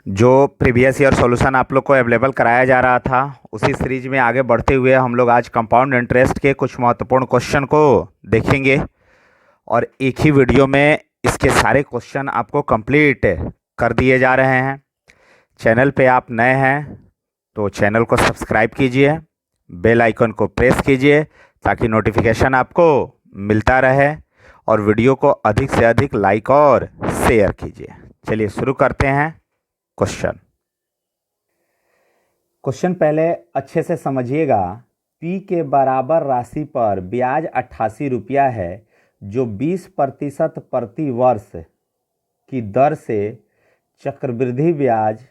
जो previous year solution आप लोग को अवेलेबल कराया जा रहा था, उसी सीरीज में आगे बढ़ते हुए हम लोग आज कंपाउंड इंटरेस्ट के कुछ महत्वपूर्ण क्वेश्चन को देखेंगे और एक ही वीडियो में इसके सारे क्वेश्चन आपको कंप्लीट कर दिए जा रहे हैं। चैनल पे आप नए हैं तो चैनल को सब्सक्राइब कीजिए, बेल आइकन को प्रेस कीजिए ताकि नोटिफिकेशन आपको मिलता रहे और वीडियो को अधिक से अधिक लाइक और शेयर कीजिए। चलिए शुरू करते हैं। क्वेश्चन पहले अच्छे से समझिएगा। P के बराबर राशि पर ब्याज 88 रुपया है, जो 20% प्रति वर्ष की दर से चक्रवृद्धि ब्याज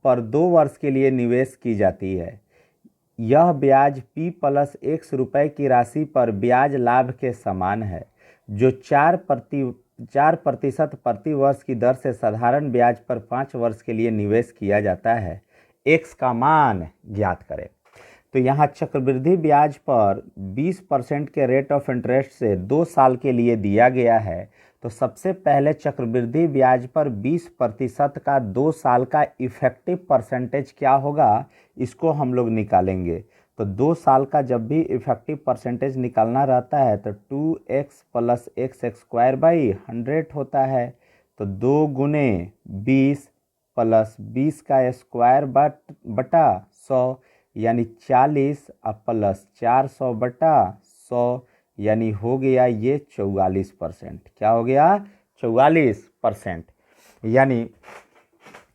पर 2 वर्ष के लिए निवेश की जाती है। यह ब्याज P प्लस X रुपये की राशि पर ब्याज लाभ के समान है, जो 4% प्रति वर्ष की दर से साधारण ब्याज पर 5 वर्ष के लिए निवेश किया जाता है। X का मान ज्ञात करें। तो यहाँ चक्रवृद्धि ब्याज पर 20% के रेट ऑफ इंटरेस्ट से 2 साल के लिए दिया गया है। तो सबसे पहले चक्रवृद्धि ब्याज पर 20% का 2 साल का इफेक्टिव परसेंटेज क्या होगा, इसको हम लोग निकालेंगे। तो 2 साल का जब भी इफेक्टिव परसेंटेज निकालना रहता है तो 2x plus x square by 100 होता है। तो 2 गुने 20 प्लस 20 का स्क्वायर बटा 100 यानी 40 प्लस 400 बटा 100 यानी हो गया ये 44%। क्या हो गया? 44%। यानी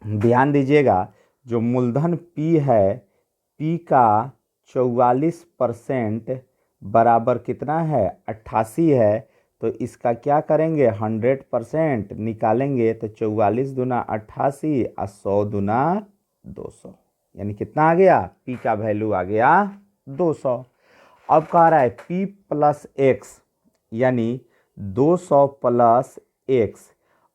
ध्यान दीजिएगा, जो मूलधन P है, P का 44% बराबर कितना है? 88 है। तो इसका क्या करेंगे? 100% निकालेंगे तो 44 दूना 88 और 100 दूना 200, यानी कितना आ गया? P का वैल्यू आ गया 200। अब कह रहा है P प्लस एक्स यानी 200 प्लस एक्स।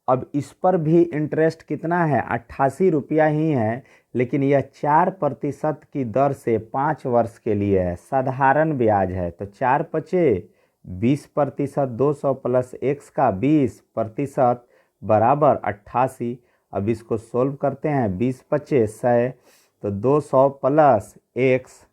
अब इस पर भी इंटरेस्ट कितना है? 88 रुपया ही है, लेकिन यह 4% की दर से 5 वर्ष के लिए है, साधारण ब्याज है। तो 4 पचे 20%, 200 प्लस एक्स का 20% बराबर 88। अब इसको सोल्व करते हैं। 20 पचे 100, तो 200 plus X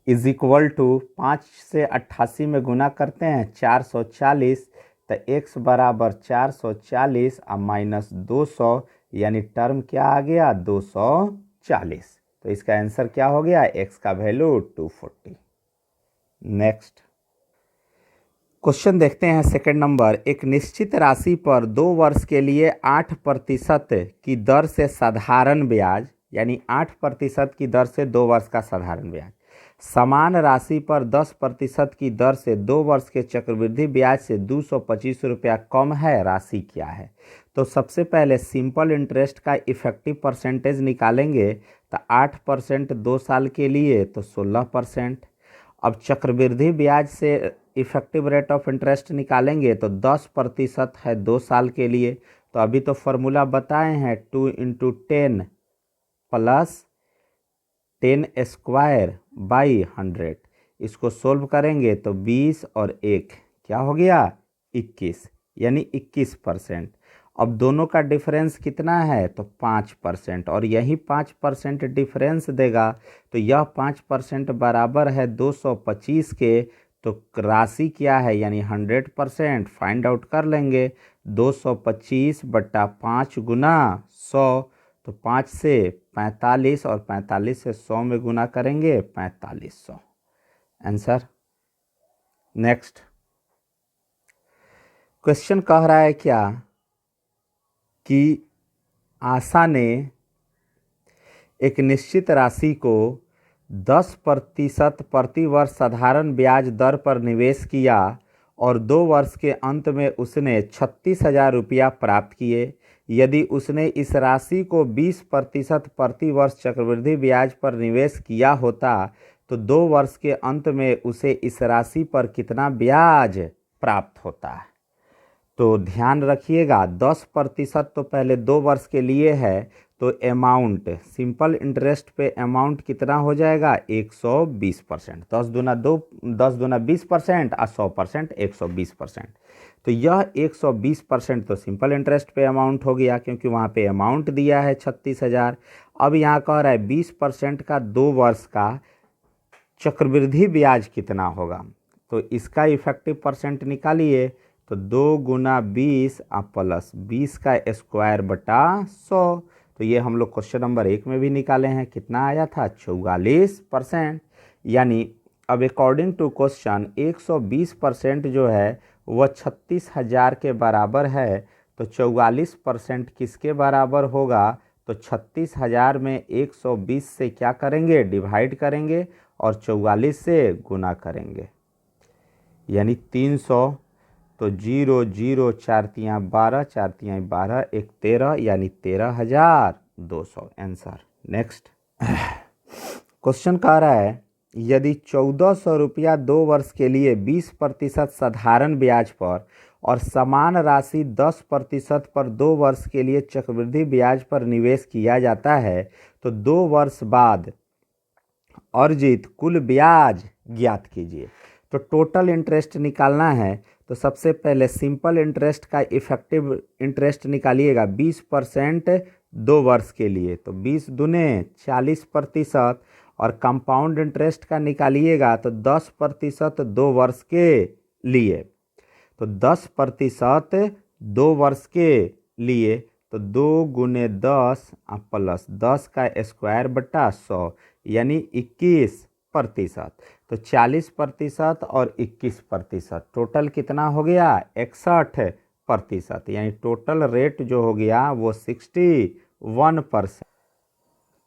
is equal to 5 से 88 में गुना करते हैं 440। तो x बराबर 440 और माइनस 200, यानी टर्म क्या आ गया? 240। तो इसका आंसर क्या हो गया? x का वैल्यू 240। नेक्स्ट क्वेश्चन देखते हैं। सेकंड नंबर, एक निश्चित राशि पर 2 वर्ष के लिए 8% की दर से साधारण ब्याज, यानी 8% की दर से 2 वर्ष का साधारण ब्याज, समान राशि पर 10% की दर से 2 वर्ष के चक्रवृद्धि ब्याज से 225 रुपया कम है, राशि क्या है? तो सबसे पहले सिंपल इंटरेस्ट का इफेक्टिव परसेंटेज निकालेंगे। तो 8% 2 साल के लिए तो 16%। अब चक्रवृद्धि ब्याज से इफेक्टिव रेट ऑफ इंटरेस्ट निकालेंगे तो 10% है 2 साल के लिए। तो अभी तो फॉर्मूला बताए हैं 2 × 10 प्लस 10 स्क्वायर बाई 100। इसको सोल्व करेंगे तो 20 और 1 क्या हो गया? 21, यानी 21%। अब दोनों का डिफरेंस कितना है? तो 5%, और यही 5% डिफरेंस देगा। तो यह 5% बराबर है 225 के। तो राशि क्या है? यानी 100% फाइंड आउट कर लेंगे। 225 बटा 5 गुना 100, तो 5 से 45 और 45 से 100 में गुना करेंगे 4500। आंसर। नेक्स्ट क्वेश्चन कह रहा है क्या कि आशा ने एक निश्चित राशि को 10% प्रति वर्ष साधारण ब्याज दर पर निवेश किया और 2 वर्ष के अंत में उसने 36,000 रुपया प्राप्त किए। यदि उसने इस राशि को 20% प्रति वर्ष चक्रवृद्धि ब्याज पर निवेश किया होता तो 2 वर्ष के अंत में उसे इस राशि पर कितना ब्याज प्राप्त होता है? तो ध्यान रखिएगा, 10% तो पहले 2 वर्ष के लिए है। तो अमाउंट, सिंपल इंटरेस्ट पे अमाउंट कितना हो जाएगा? 120%। 10 दूना 20% और 100% 120%। तो यह 120% तो सिंपल इंटरेस्ट पे अमाउंट हो गया, क्योंकि वहाँ पे अमाउंट दिया है 36,000। अब यहाँ कह रहा है 20% का 2 वर्ष का चक्रवृद्धि ब्याज कितना होगा, तो इसका इफेक्टिव परसेंट निकालिए। तो 2 गुना 20 प्लस 20 का स्क्वायर बटा 100। तो ये हम लोग क्वेश्चन नंबर 1 में भी निकाले हैं, कितना आया था 44%। यानी अब अकॉर्डिंग टू क्वेश्चन 120% जो है वह 36,000 के बराबर है। तो 44% किसके बराबर होगा, तो 36,000 में 120 से क्या करेंगे, डिवाइड करेंगे और 44 से गुना करेंगे, यानी 300। तो 0 0 4 तियाँ 12, 4 तियाँ 12, 1 13, यानी 13,200 आंसर। नेक्स्ट क्वेश्चन कह रहा है यदि 1,400 रुपया 2 वर्ष के लिए 20% साधारण ब्याज पर और समान राशि 10% पर 2 वर्ष के लिए चक्रवृद्धि ब्याज पर निवेश किया जाता है, तो 2 वर्ष बाद अर्जित कुल ब्याज ज्ञात कीजिए। तो टोटल इंटरेस्ट निकालना है, तो सबसे पहले सिंपल इंटरेस्ट का इफेक्टिव इंटरेस्ट निकालिएगा 20% 2 वर्ष के लिए, तो 20 दूने 40%, और कंपाउंड इंटरेस्ट का निकालिएगा तो 10% 2 वर्ष के लिए। तो 10% 2 वर्ष के लिए, तो 2 गुने 10 प्लस 10 का स्क्वायर बटा 100, यानी 21%। तो 40% और 21%, टोटल कितना हो गया 61%, यानी टोटल रेट जो हो गया वो 61%।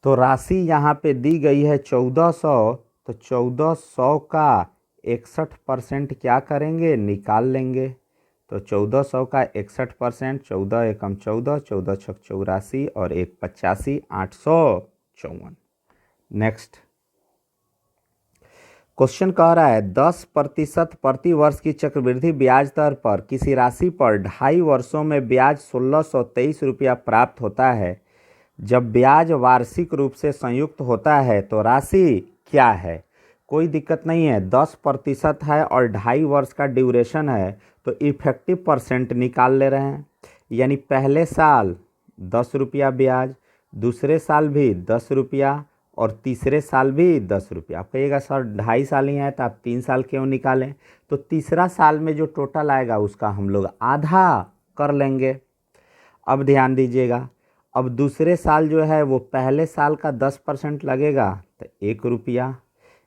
तो राशि यहाँ पे दी गई है 1,400, तो 1,400 का 61% क्या करेंगे, निकाल लेंगे। तो 1,400 का 61%, 14 एकम 14, 14 छक 84 और 1 85, 854। नेक्स्ट क्वेश्चन कह रहा है 10% प्रति वर्ष की चक्रवृद्धि ब्याज दर पर किसी राशि पर 2.5 वर्षों में ब्याज 1,623 रुपया प्राप्त होता है। जब ब्याज वार्षिक रूप से संयुक्त होता है तो राशि क्या है। कोई दिक्कत नहीं है, 10% है और 2.5 वर्ष का ड्यूरेशन है, तो इफेक्टिव परसेंट निकाल ले रहे हैं। यानी पहले साल 10 रुपया ब्याज, दूसरे साल भी 10 रुपया और तीसरे साल भी 10 रुपया। आप कहिएगा सर 2.5 साल ही है तो आप 3 साल क्यों निकालें, तो तीसरा साल में जो टोटल आएगा उसका हम लोग आधा कर लेंगे। अब ध्यान दीजिएगा, अब दूसरे साल जो है वो पहले साल का 10% लगेगा तो 1 रुपया,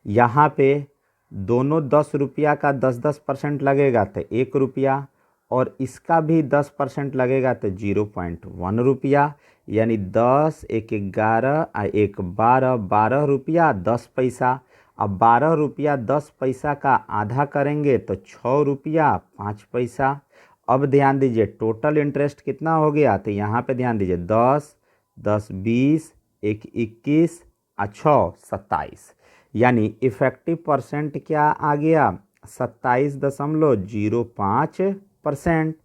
यहाँ पे दोनों 10 रुपया का 10% लगेगा तो 1 रुपया, और इसका भी 10% लगेगा तो 0.1 रुपया, यानी 10 1 11 1 12, 12 रुपया 10 पैसा। अब 12 रुपया 10 पैसा का आधा करेंगे तो 6 रुपया 5 पैसा। अब ध्यान दीजिए टोटल इंटरेस्ट कितना हो गया, तो यहाँ पे ध्यान दीजिए 10 10 20 1 21 6 27, यानी इफेक्टिव परसेंट क्या आ गया 27.05%।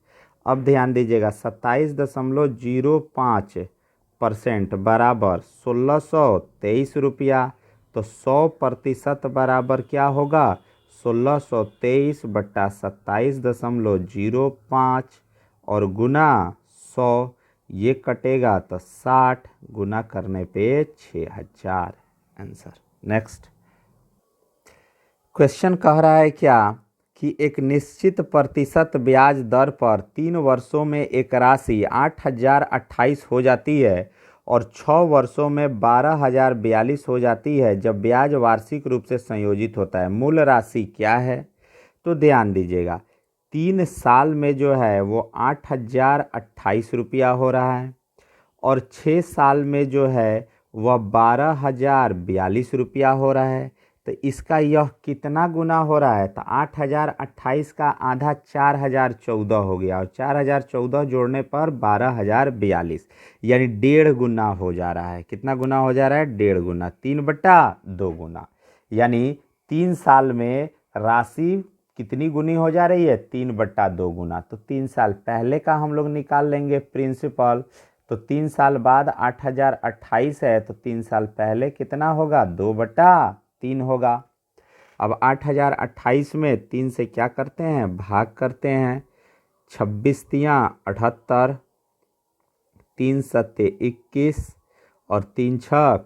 अब ध्यान दीजिएगा 27.05% बराबर 1,623 रुपया, तो 100% बराबर क्या होगा 1,623 बटा 27.05 और गुना 100, ये कटेगा तो 60, गुना करने पे 6,000 आंसर। नेक्स्ट क्वेश्चन कह रहा है क्या कि एक निश्चित प्रतिशत ब्याज दर पर 3 वर्षों में एक राशि 8,028 हो जाती है और 6 वर्षों में 12,042 हो जाती है जब ब्याज वार्षिक रूप से संयोजित होता है। मूल राशि क्या है, तो ध्यान दीजिएगा 3 साल में जो है वो 8,028 रुपया हो रहा है और 6 साल में जो है वह 12,042 रुपया हो रहा है। तो इसका यह कितना गुना हो रहा है, तो 8,028 का आधा 4,014 हो गया और 4,014 जोड़ने पर 12,042, यानी 1.5 गुना हो जा रहा है। कितना गुना हो जा रहा है, 1.5 गुना, 3/2 गुना, यानी 3 साल में राशि कितनी गुनी हो जा रही है 3/2 गुना। तो 3 साल पहले का हम लोग निकाल लेंगे प्रिंसिपल, तो 3 साल बाद 8,028 है तो 3 साल पहले कितना होगा 2/3 होगा। अब 8,028 में 3 से क्या करते हैं भाग करते हैं, 26 तियाँ 78, 3 सत्ते 21 और 3 छक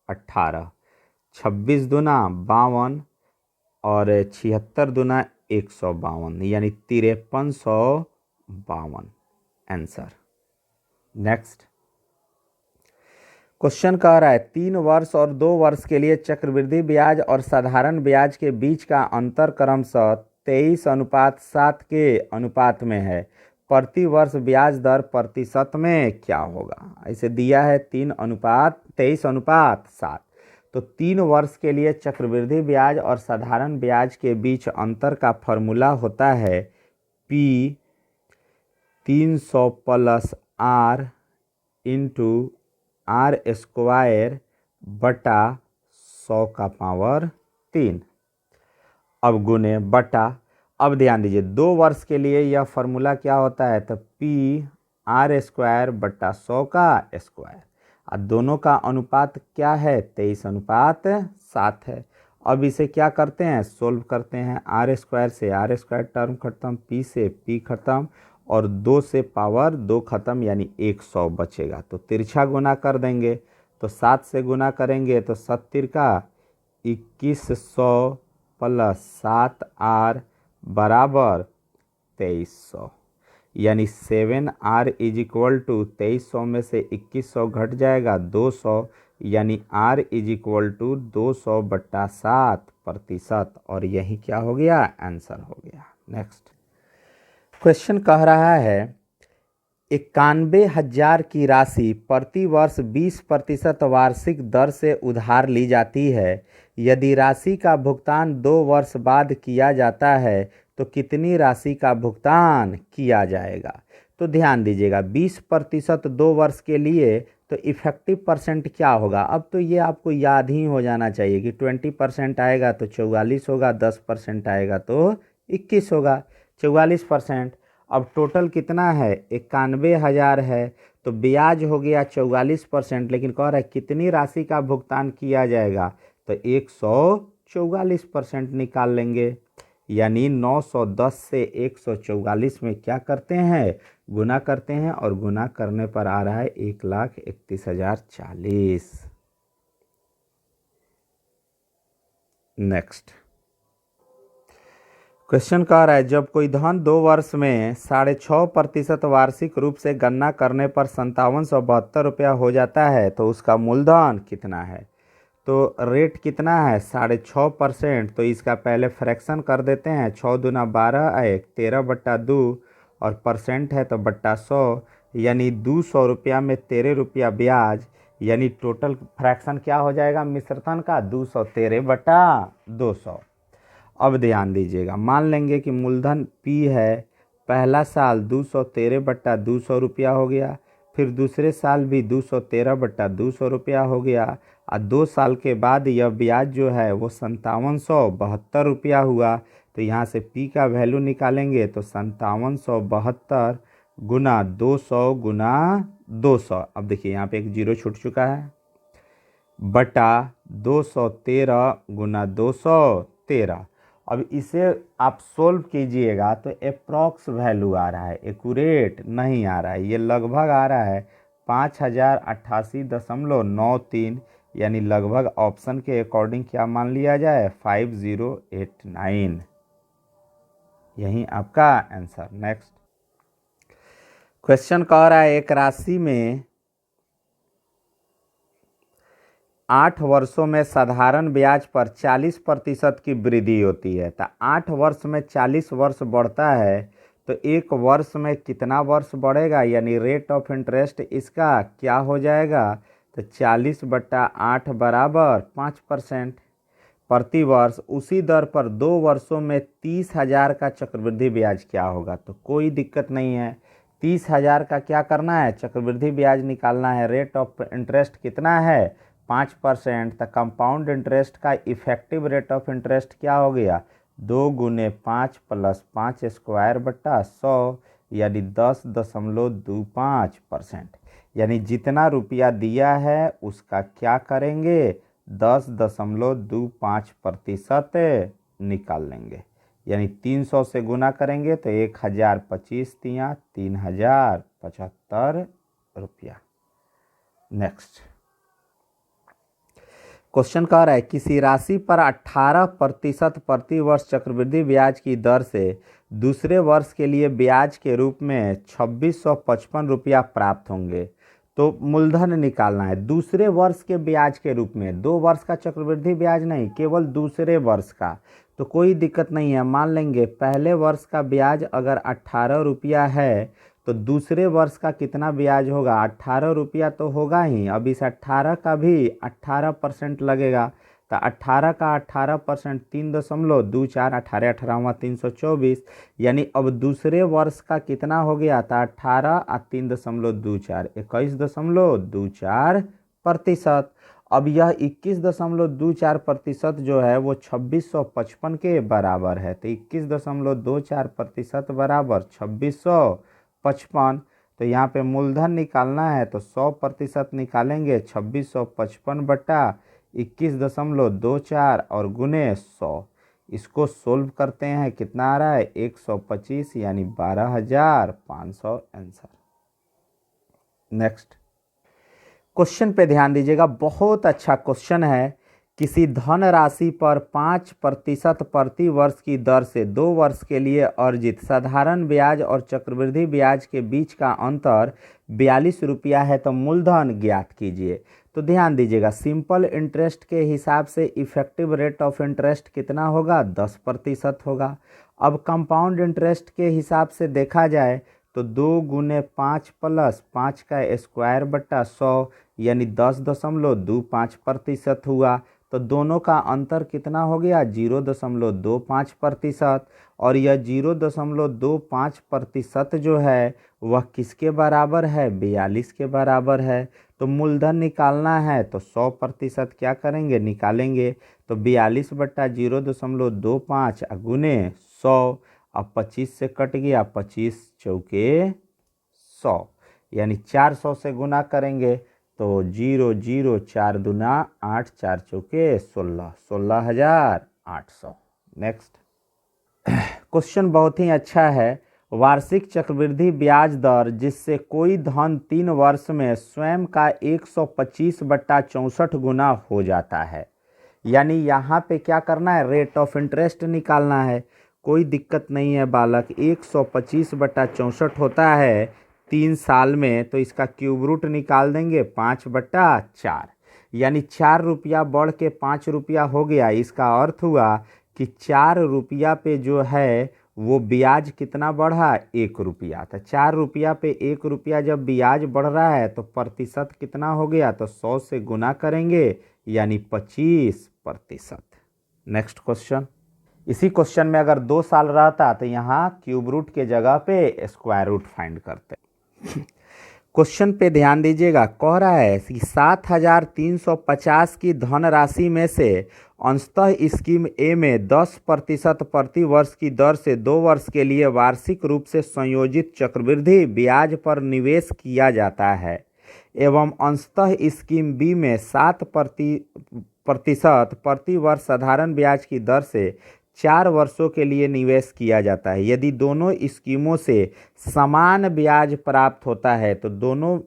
18, 26 दूना 52 और 76 दूना 152 यानी 5352 आंसर। नेक्स्ट क्वेश्चन कह रहा है 3 वर्ष और 2 वर्ष के लिए चक्रवृद्धि ब्याज और साधारण ब्याज के बीच का अंतर क्रमशः 23:7 के अनुपात में है। प्रति वर्ष ब्याज दर प्रतिशत में क्या होगा? ऐसे दिया है 23:7। तो 3 वर्ष के लिए चक्रवृद्धि ब्याज और साधारण ब्याज के बीच अंतर का फॉर्मूला होता है P 300 plus R into R² बटा 100 का पावर 3। अब गुने बटा, अब ध्यान दीजिए 2 वर्ष के लिए यह फॉर्मूला क्या होता है? तो P R² बटा 100 का स्क्वायर, और दोनों का अनुपात क्या है? 23:7 है। अब इसे क्या करते हैं? सोल्व करते हैं। R² से R² टर्म खत्म, P से P खत्म और 2 से पावर 2 खत्म यानी 100 बचेगा। तो तिरछा गुना कर देंगे, तो 7 से गुना करेंगे तो 7 तिरका 2100 प्लस 7R बराबर 2300 यानी 7R इज इक्वल टू 2300 में से 2100 घट जाएगा 200 यानी R इज इक्वल टू 200/7%। और यही क्या हो गया? आंसर हो गया। नेक्स्ट क्वेश्चन कह रहा है 91,000 की राशि प्रति वर्ष 20% वार्षिक दर से उधार ली जाती है। यदि राशि का भुगतान 2 वर्ष बाद किया जाता है तो कितनी राशि का भुगतान किया जाएगा? तो ध्यान दीजिएगा 20% 2 वर्ष के लिए तो इफेक्टिव परसेंट क्या होगा? अब तो ये आपको याद ही हो जाना चाहिए कि 20% आएगा तो 44 होगा, 10% आएगा तो 21 होगा, 44%। अब टोटल कितना है? 91,000 है, तो ब्याज हो गया 44%, लेकिन कह रहा है कितनी राशि का भुगतान किया जाएगा? तो 144% निकाल लेंगे, यानी 910 से 144 में क्या करते हैं? गुना करते हैं, और गुना करने पर आ रहा है 1,31,040। नेक्स्ट क्वेश्चन कह रहा है जब कोई धन 2 वर्ष में 6.5% वार्षिक रूप से गणना करने पर 5772 रुपया हो जाता है तो उसका मूलधन कितना है? तो रेट कितना है? 6.5%। तो इसका पहले फ्रैक्शन कर देते हैं, 6 दूना 12 1 13/2 और परसेंट है तो बट्टा 100 यानी 200 रुपया में 13 रुपया ब्याज, यानी टोटल फ्रैक्शन क्या हो जाएगा मिश्रधन का? 213/200। अब ध्यान दीजिएगा, मान लेंगे कि मूलधन P है, पहला साल 213/200 रुपया हो गया, फिर दूसरे साल भी 213/200 रुपया हो गया, और 2 साल के बाद यह ब्याज जो है वो 5772 रुपया हुआ। तो यहाँ से P का वैल्यू निकालेंगे तो 5772 गुना 200 गुना 200, अब देखिए यहाँ पे एक जीरो छूट चुका है, बटा 213 गुना 213। अब इसे आप सोल्व कीजिएगा तो अप्रॉक्स वैल्यू आ रहा है, एक्यूरेट नहीं आ रहा है, ये लगभग आ रहा है 5088.93, यानी लगभग ऑप्शन के अकॉर्डिंग क्या मान लिया जाए? 5089, यही आपका आंसर। नेक्स्ट क्वेश्चन कह रहा है एक राशि में 8 वर्षों में साधारण ब्याज पर 40% की वृद्धि होती है। तो 8 वर्ष में 40 वर्ष बढ़ता है तो 1 वर्ष में कितना वर्ष बढ़ेगा? यानी रेट ऑफ इंटरेस्ट इसका क्या हो जाएगा? तो 40/8 बराबर 5% प्रति वर्ष। उसी दर पर 2 वर्षों में 30,000 का चक्रवृद्धि ब्याज क्या होगा? तो कोई दिक्कत नहीं है, 30,000 का क्या करना है? चक्रवृद्धि ब्याज निकालना है। रेट ऑफ इंटरेस्ट कितना है? 5%। तो कंपाउंड इंटरेस्ट का इफेक्टिव रेट ऑफ इंटरेस्ट क्या हो गया? 2 गुने 5 प्लस 5 स्क्वायर बटा 100 यानी 10.25%। यानी जितना रुपया दिया है उसका क्या करेंगे? 10.25% निकाल लेंगे। यानी 300 से गुना करेंगे तो 1025 तिया 3075 रुपया। नेक्स्ट क्वेश्चन कह रहा है किसी राशि पर 18% प्रति वर्ष चक्रवृद्धि ब्याज की दर से दूसरे वर्ष के लिए ब्याज के रूप में 2655 रुपया प्राप्त होंगे। तो मूलधन निकालना है दूसरे वर्ष के ब्याज के रूप में, 2 वर्ष का चक्रवृद्धि ब्याज नहीं, केवल दूसरे वर्ष का। तो कोई दिक्कत नहीं है, मान लेंगे पहले वर्ष का ब्याज अगर 18 रुपया है तो दूसरे वर्ष का कितना ब्याज होगा, 18 रुपया तो होगा ही। अब इस 18 का भी 18% लगेगा, तो 18 का 18% 3.24, 18 18 324, यानी अब दूसरे वर्ष का कितना हो गया था 18 और 3.24 21.24%। अब यह 21.24% जो है वो 2655 के बराबर है, तो 21.24% बराबर 2655। तो यहाँ पे मूलधन निकालना है तो 100% निकालेंगे, 2655 बटा 21.24 और गुने 100। इसको सोल्व करते हैं, कितना आ रहा है 125 यानी 12,500 आंसर। नेक्स्ट क्वेश्चन पे ध्यान दीजिएगा, बहुत अच्छा क्वेश्चन है। किसी धन राशि पर 5% प्रति वर्ष की दर से 2 वर्ष के लिए अर्जित साधारण ब्याज और चक्रवृद्धि ब्याज के बीच का अंतर 42 रुपया है, तो मूलधन ज्ञात कीजिए। तो ध्यान दीजिएगा, सिंपल इंटरेस्ट के हिसाब से इफेक्टिव रेट ऑफ इंटरेस्ट कितना होगा 10% होगा। अब कंपाउंड इंटरेस्ट के हिसाब से देखा जाए तो 2 गुने 5 प्लस 5 का स्क्वायर बटा 100 यानी 10.25% हुआ। तो दोनों का अंतर कितना हो गया 0.25%, और यह 0.25% जो है वह किसके बराबर है 42 के बराबर है। तो मूलधन निकालना है तो 100% क्या करेंगे निकालेंगे, तो 42 बटा 0.25 गुने 100। अब 25 से कट गया, 25 चौके 100 यानी 400 से गुना करेंगे तो 0 0 4 दूना 8 4 चौके 16, 16,800। नेक्स्ट क्वेश्चन बहुत ही अच्छा है। वार्षिक चक्रवृद्धि ब्याज दर जिससे कोई धन 3 वर्ष में स्वयं का 125 बटा 64 गुना हो जाता है। यानी यहाँ पे क्या करना है, रेट ऑफ इंटरेस्ट निकालना है। कोई दिक्कत नहीं है बालक, 125 बटा 64 होता है 3 साल में, तो इसका क्यूब रूट निकाल देंगे 5 बटा 4, यानी 4 रुपया बढ़ के 5 रुपया हो गया। इसका अर्थ हुआ कि 4 रुपया पे जो है वो ब्याज कितना बढ़ा 1 रुपया। तो 4 रुपया पे 1 रुपया जब ब्याज बढ़ रहा है तो प्रतिशत कितना हो गया, तो 100 से गुना करेंगे यानी 25%। नेक्स्ट क्वेश्चन, इसी क्वेश्चन में अगर 2 साल रहता तो यहाँ क्यूब रूट के जगह पे स्क्वायर रूट फाइंड करते। क्वेश्चन पे ध्यान दीजिएगा, कह रहा है कि 7,350 की धनराशि में से अंशतः स्कीम ए में 10% प्रति वर्ष की दर से 2 वर्ष के लिए वार्षिक रूप से संयोजित चक्रवृद्धि ब्याज पर निवेश किया जाता है, एवं अंशतः स्कीम बी में 7% प्रति वर्ष साधारण ब्याज की दर से 4 वर्षों के लिए निवेश किया जाता है। यदि दोनों स्कीमों से समान ब्याज प्राप्त होता है तो दोनों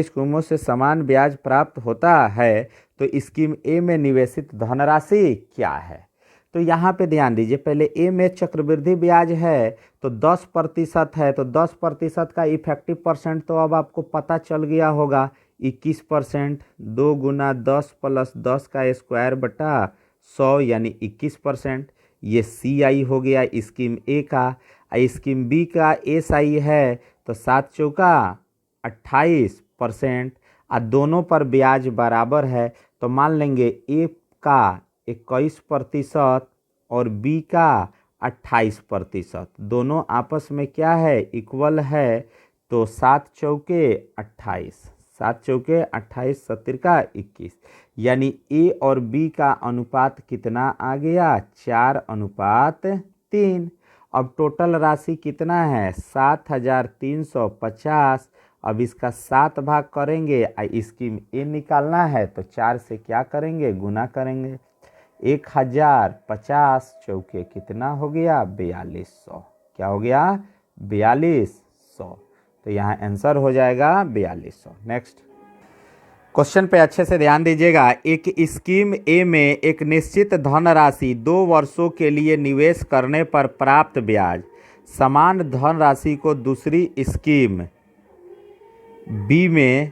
स्कीमों से समान ब्याज प्राप्त होता है तो स्कीम ए में निवेशित धनराशि क्या है। तो यहाँ पे ध्यान दीजिए, पहले ए में चक्रवृद्धि ब्याज है तो 10% है, तो 10% का इफेक्टिव परसेंट तो अब आपको पता चल गया होगा 21%। 2 गुना 10 प्लस 10 का स्क्वायर बटा 100 यानी 21%। ये सी आई हो गया स्कीम ए का। स्कीम बी का एस आई है तो 7 चौका 28%। दोनों पर ब्याज बराबर है तो मान लेंगे ए का 21% और बी का 28%, दोनों आपस में क्या है इक्वल है। तो 7 चौके 28, 7 चौके 28, 70 का 21, यानी ए और बी का अनुपात कितना आ गया 4:3। अब टोटल राशि कितना है 7,350। अब इसका 7 भाग करेंगे, स्कीम ए निकालना है तो 4 से क्या करेंगे गुना करेंगे, 1050 चौके कितना हो गया 4200। क्या हो गया 4200। तो यहाँ आंसर हो जाएगा 4200। नेक्स्ट क्वेश्चन पे अच्छे से ध्यान दीजिएगा। एक स्कीम ए में एक निश्चित धनराशि 2 वर्षों के लिए निवेश करने पर प्राप्त ब्याज समान धनराशि को दूसरी स्कीम बी में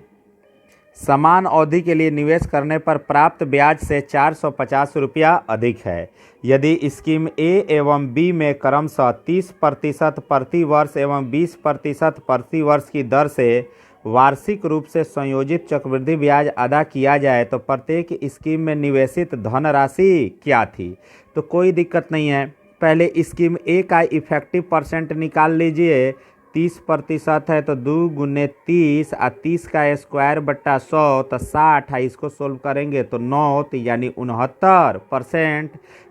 समान अवधि के लिए निवेश करने पर प्राप्त ब्याज से 450 रुपया अधिक है। यदि स्कीम ए एवं बी में क्रमशः 30% प्रति वर्ष एवं 20% प्रति वर्ष की दर से वार्षिक रूप से संयोजित चक्रवृद्धि ब्याज अदा किया जाए तो प्रत्येक स्कीम में निवेशित धनराशि क्या थी। तो कोई दिक्कत नहीं है, पहले स्कीम ए का इफेक्टिव परसेंट निकाल लीजिए। 30% है तो 2 गुने 30 और 30 का स्क्वायर बट्टा 100 तो 60 है। इसको सोल्व करेंगे तो 9 तो यानी 69%।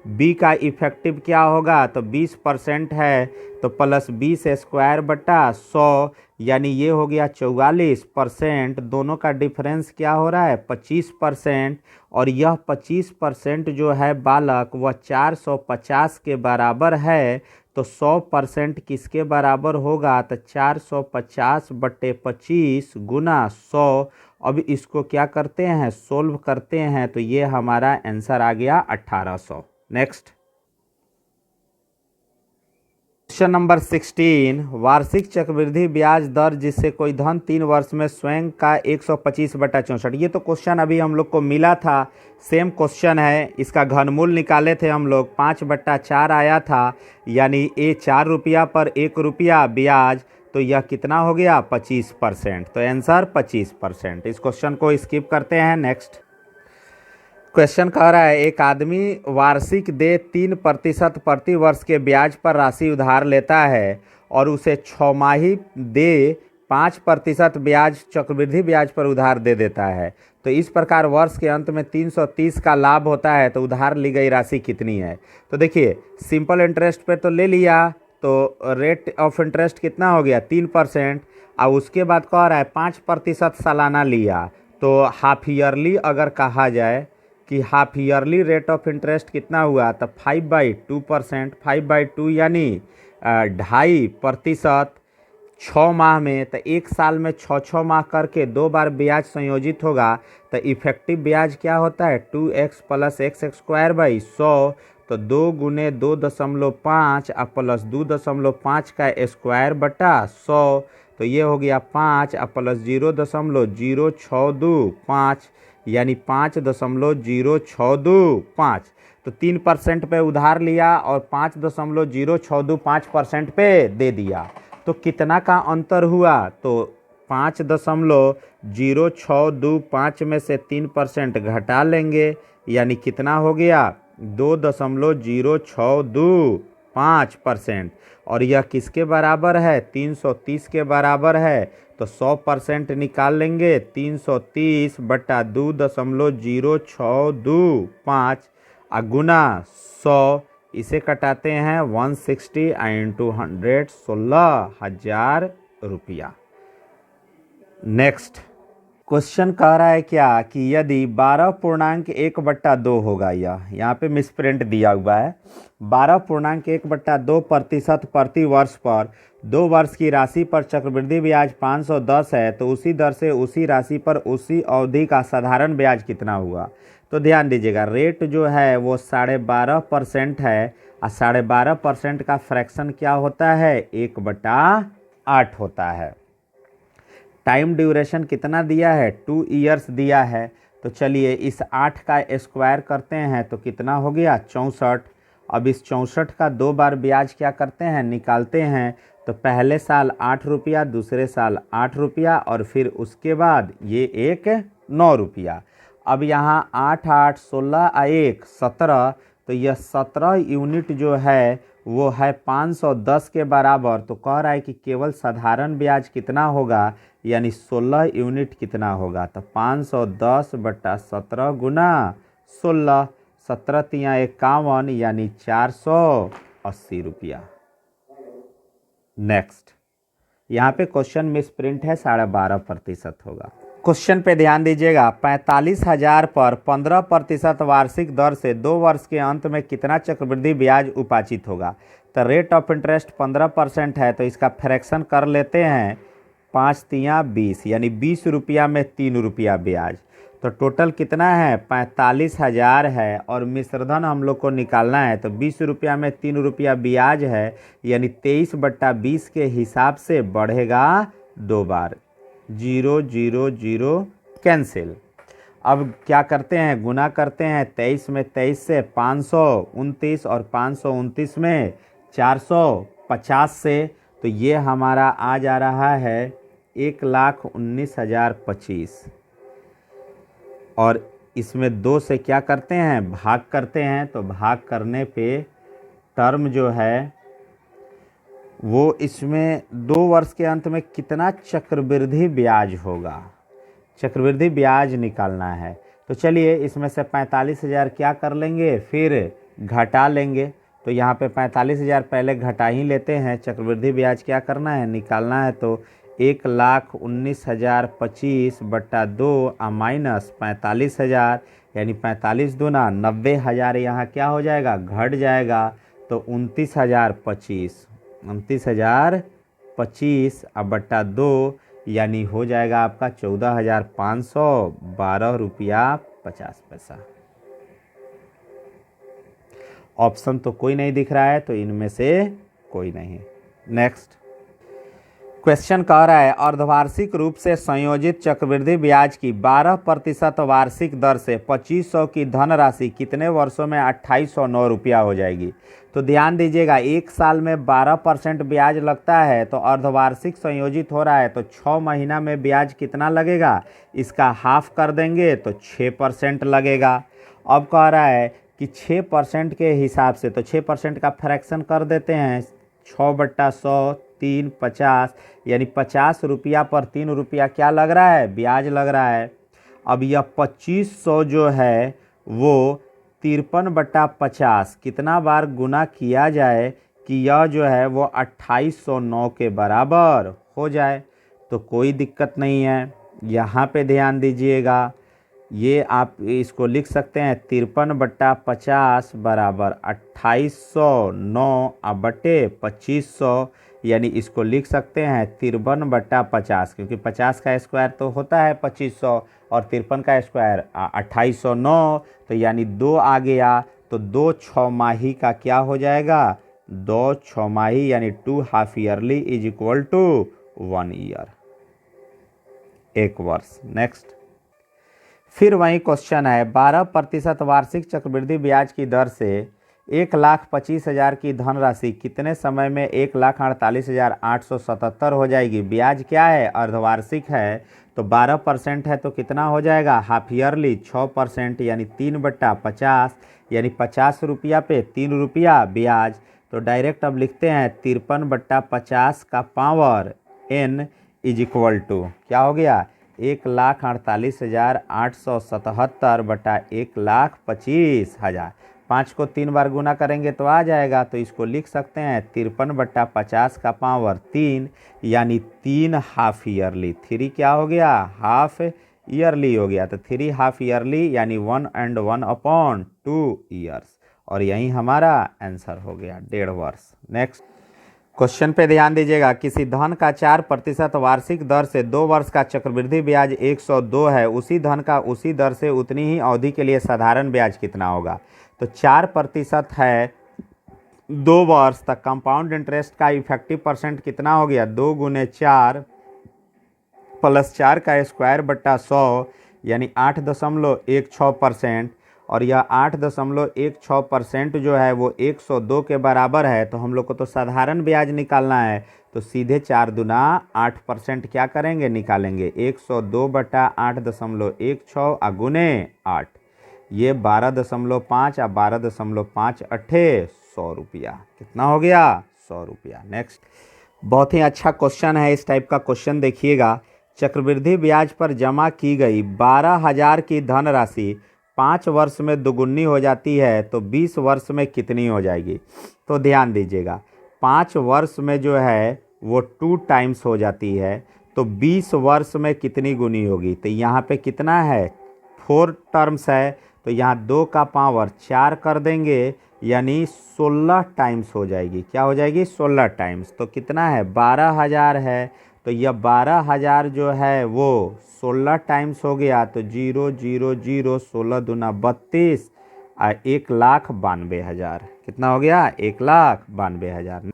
बी का इफेक्टिव क्या होगा तो 20% है तो प्लस 20 स्क्वायर बट्टा 100 यानी ये हो गया 44%। दोनों का डिफरेंस क्या हो रहा है 25%। और यह 25% जो है बालक वह 450 के बराबर है। तो 100% किसके बराबर होगा तो 450/25 गुना 100। अब इसको क्या करते हैं सोल्व करते हैं तो ये हमारा आंसर आ गया 1800। Next question number 16। वार्षिक चक्रवृद्धि ब्याज दर जिससे कोई धन 3 वर्ष में स्वयं का 125/64। ये तो क्वेश्चन अभी हम लोग को मिला था, सेम क्वेश्चन है। इसका घनमूल निकाले थे हम लोग, 5/4 आया था, यानी ये 4 रुपया पर 1 रुपया ब्याज, तो यह कितना हो गया 25%। तो आंसर 25%। इस क्वेश्चन को स्किप करते हैं। नेक्स्ट क्वेश्चन कह रहा है एक आदमी वार्षिक दे 3% प्रति वर्ष के ब्याज पर राशि उधार लेता है और उसे 6 माही दे 5% ब्याज चक्रवृद्धि ब्याज पर उधार दे देता है। तो इस प्रकार वर्ष के अंत में 330 का लाभ होता है। तो उधार ली गई राशि कितनी है। तो देखिए सिंपल इंटरेस्ट पे तो ले लिया, तो रेट ऑफ इंटरेस्ट कितना हो गया 3%। और उसके बाद कह रहा है 5% सालाना लिया। तो हाफ ईयरली अगर कहा जाए कि half yearly rate of interest कितना हुआ तो 5/2%। 5/2 यानी 2.5%। 6 माह में तो 1 साल में 6 माह करके 2 बार ब्याज संयोजित होगा। तो इफेक्टिव ब्याज क्या होता है 2x + x²/100। तो 2 गुने 2.5 और प्लस 2.5 का स्क्वायर बटा 100। तो ये हो गया 5 और प्लस 0.0625 यानी 5.0625। तो 3% पे उधार लिया और 5.0625% पे दे दिया। तो कितना का अंतर हुआ तो 5.0625 में से 3% घटा लेंगे, यानी कितना हो गया 2.0625%। और यह किसके बराबर है 330 के बराबर है। तो 100% निकाल लेंगे, 330/2.0625 गुना 100। इसे कटाते हैं 160 × 100 16,000 रुपया। नेक्स्ट क्वेश्चन कह रहा है क्या कि यदि 12.1/2 होगा, यह यहाँ पे मिसप्रिंट दिया हुआ है, 12.1/2% प्रति वर्ष पर 2 वर्ष की राशि पर चक्रवृद्धि ब्याज 510 है। तो उसी दर से उसी राशि पर उसी अवधि का साधारण ब्याज कितना हुआ। तो ध्यान दीजिएगा रेट जो है वो 12.5% है और 12.5% का फ्रैक्शन क्या होता है 1/8 होता है। टाइम ड्यूरेशन कितना दिया है 2 ईयर्स दिया है। तो चलिए इस 8 का स्क्वायर करते हैं तो कितना हो गया 64। अब इस 64 का 2 बार ब्याज क्या करते हैं निकालते हैं। तो पहले साल 8 रुपया, दूसरे साल 8 रुपया और फिर उसके बाद ये एक 9 रुपया। अब यहाँ 8 8 16 और 1 17। तो यह 17 यूनिट जो है वो है 510 के बराबर। तो कह रहा है कि केवल साधारण ब्याज कितना होगा, यानी 16 यूनिट कितना होगा। तो 510/17 गुना 16, 17 तिया 51 यानी 480 रुपया। नेक्स्ट यहाँ पे क्वेश्चन मिसप्रिंट है 12.5% होगा। क्वेश्चन पे ध्यान दीजिएगा। 45,000 पर 15% वार्षिक दर से 2 वर्ष के अंत में कितना चक्रवृद्धि ब्याज उपार्जित होगा। तो रेट ऑफ इंटरेस्ट 15% है, तो इसका फ्रैक्शन कर लेते हैं 5 तियाँ 20, यानी 20 रुपया में 3 रुपया ब्याज। तो टोटल कितना है 45,000 है, और मिश्रधन हम लोग को निकालना है, तो 20 रुपया में 3 रुपया ब्याज है, यानी 23/20 के हिसाब से बढ़ेगा 2 बार। 0 0 0 कैंसिल। अब क्या करते हैं, गुना करते हैं 23 में 23 से 529, और 529 में 450 से, तो ये हमारा आ जा रहा है 1,19,025। और इसमें 2 से क्या करते हैं, भाग करते हैं, तो भाग करने पे टर्म जो है वो इसमें 2 वर्ष के अंत में कितना चक्रवृद्धि ब्याज होगा, चक्रवृद्धि ब्याज निकालना है। तो चलिए इसमें से 45,000 क्या कर लेंगे, फिर घटा लेंगे। तो यहाँ पे 45,000 पहले घटा ही लेते हैं, चक्रवृद्धि ब्याज क्या करना है, निकालना है। तो 1,19,025 बटा 2 माइनस 45,000, यानी 45 दूना 90,000, यहाँ क्या हो जाएगा, घट जाएगा। तो 29,025, 29,025 बटा 2, यानी हो जाएगा आपका 14,512 रुपया 50 पैसा। ऑप्शन तो कोई नहीं दिख रहा है, तो इनमें से कोई नहीं। नेक्स्ट क्वेश्चन कह रहा है, अर्धवार्षिक रूप से संयोजित चक्रवृद्धि ब्याज की 12% वार्षिक दर से 2500 की धनराशि कितने वर्षों में 2809 रुपया हो जाएगी। तो ध्यान दीजिएगा, एक साल में 12% ब्याज लगता है, तो अर्धवार्षिक संयोजित हो रहा है, तो 6 महीना में ब्याज कितना लगेगा, इसका हाफ कर देंगे तो 6% लगेगा। अब कह रहा है कि 6% के हिसाब से, तो 6% का फ्रैक्शन कर देते हैं, 6/100 3 50, यानी 50 रुपया पर 3 रुपया क्या लग रहा है, ब्याज लग रहा है। अब यह 2500 जो है वो 53/50 कितना बार गुना किया जाए कि यह जो है वो 2809 के बराबर हो जाए। तो कोई दिक्कत नहीं है, यहाँ पे ध्यान दीजिएगा, ये आप इसको लिख सकते हैं 53/50 बराबर 2809 बटे 2500, यानी इसको लिख सकते हैं 53/50, क्योंकि 50 का स्क्वायर तो होता है 2500 और 53 का स्क्वायर 2809, तो यानी 2 आ गया। तो 2 छमाही का क्या हो जाएगा, 2 छमाही, यानी 2 half yearly is equal to 1 year, 1 वर्ष। नेक्स्ट फिर वही क्वेश्चन है, 12% वार्षिक चक्रवृद्धि ब्याज की दर से 1,25,000 की धनराशि कितने समय में 1,48,877 हो जाएगी। ब्याज क्या है, अर्धवार्षिक है, तो 12% है, तो कितना हो जाएगा, हाफ ईयरली 6%, यानी 3/50, यानी 50 रुपया पे 3 रुपया ब्याज। तो डायरेक्ट अब लिखते हैं 53/50 का power n is equal to क्या हो गया, 1,48,877 बटा 1,25,000। 5 को 3 बार गुना करेंगे तो आ जाएगा, तो इसको लिख सकते हैं 53/50 का पावर 3, यानी 3 हाफ ईयरली। 3 क्या हो गया, हाफ ईयरली हो गया, तो 3 हाफ ईयरली यानी 1 and 1/2 ईयर्स, और यही हमारा आंसर हो गया 1.5 वर्ष। नेक्स्ट क्वेश्चन पे ध्यान दीजिएगा, किसी धन का 4% वार्षिक दर से 2 वर्ष का चक्रवृद्धि ब्याज 102 है, उसी धन का उसी दर से उतनी ही अवधि के लिए साधारण ब्याज कितना होगा। तो 4% है 2 वर्ष तक, कंपाउंड इंटरेस्ट का इफेक्टिव परसेंट कितना हो गया, 2 × 4 + 4 का स्क्वायर बटा 100, यानी 8.16%, और यह 8.16% जो है वो 102 के बराबर है। तो हम लोग को तो साधारण ब्याज निकालना है, तो सीधे 4 दूना 8% क्या करेंगे, निकालेंगे। 102 बटा 8.16 गुने 8, ये 12.5 और 12.5 8 100 रुपया, कितना हो गया, 100 रुपया। नेक्स्ट बहुत ही अच्छा क्वेश्चन है, इस टाइप का क्वेश्चन देखिएगा। चक्रवृद्धि ब्याज पर जमा की गई 12,000 की धनराशि 5 वर्ष में दुगुनी हो जाती है, तो 20 वर्ष में कितनी हो जाएगी। तो ध्यान दीजिएगा, 5 वर्ष में जो है वो 2 टाइम्स हो जाती है, तो 20 वर्ष में कितनी गुनी होगी, तो यहाँ पे कितना है 4 टर्म्स है, तो यहाँ 2 का पावर 4 कर देंगे, यानी 16 टाइम्स हो जाएगी। क्या हो जाएगी 16 टाइम्स। तो कितना है 12,000 है, तो यह 12,000 जो है वो 16 टाइम्स हो गया, तो 0 0 0 16 दूना 32 और 1,92,000 कितना हो गया 1,92,000।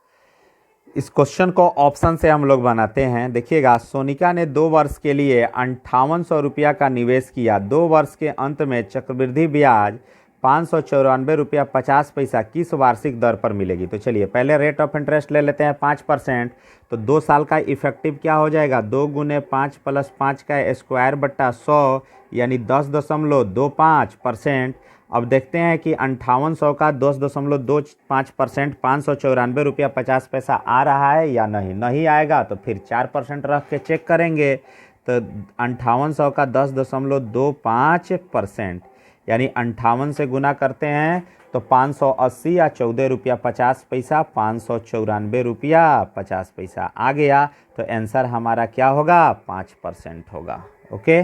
इस क्वेश्चन को ऑप्शन से हम लोग बनाते हैं। देखिएगा, सोनिका ने 2 वर्ष के लिए 5800 रुपया का निवेश किया। 2 वर्ष के अंत में चक्रवृद्धि ब्याज 594 रुपया 50 पैसा किस वार्षिक दर पर मिलेगी। तो चलिए पहले रेट ऑफ इंटरेस्ट ले लेते हैं 5%। तो 2 साल का इफेक्टिव क्या हो जाएगा 2 गुने 5 प्लस 5 का स्क्वायर बट्टा 100 यानी 10.25%। अब देखते हैं कि 5800 का 10.25% 594 रुपया 50 पैसा आ रहा है या नहीं। नहीं आएगा तो फिर 4% रख के चेक करेंगे। तो 5800 का 10.25% यानी 58 से गुना करते हैं तो 580 या 14 रुपया 50 पैसा 594 रुपया 50 पैसा आ गया। तो आंसर हमारा क्या होगा 5% होगा। ओके,